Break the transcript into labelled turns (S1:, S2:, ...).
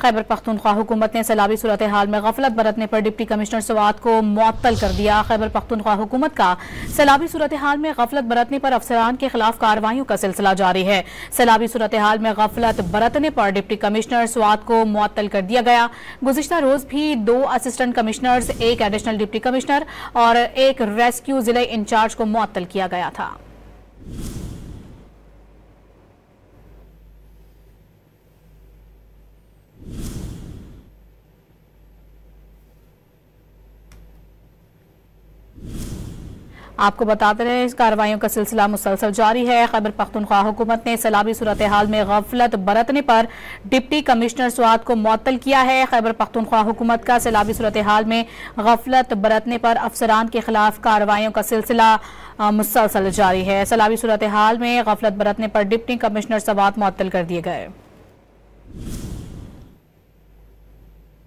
S1: खैबर पख्तूनख्वा हुकूमत ने सैलाबी सूरत हाल में गफलत बरतने पर डिप्टी कमिश्नर स्वात को मुअत्तल कर दिया। खैबर पख्तूनख्वा हुकूमत का सैलाबी सूरत हाल में गफलत बरतने पर अफसरान के खिलाफ कार्रवाइयों का सिलसिला जारी है। सैलाबी सूरत हाल में गफलत बरतने पर डिप्टी कमिश्नर स्वात को मुअत्तल कर दिया गया। गुज़िश्ता रोज भी 2 assistant commissioners, 1 additional deputy commissioner और 1 रेस्क्यू जिले इंचार्ज को मुअत्तल किया गया था। आपको बताते रहे इस कार्रवाइयों का सिलसिला मुसलसल जारी है। खैबर पख्तूनख्वा हुकूमत ने सैलाबी सूरत हाल में गफलत बरतने पर डिप्टी कमिश्नर स्वात को मुअत्तल किया है। खैबर पख्तूनख्वा हुकूमत का सैलाबी सूरत हाल में गफलत बरतने पर अफसरान के खिलाफ कार्रवाइयों का सिलसिला मुसलसल जारी है। सैलाबी सूरत हाल में गफलत बरतने पर डिप्टी कमिश्नर स्वात मुअत्तल कर दिए गए।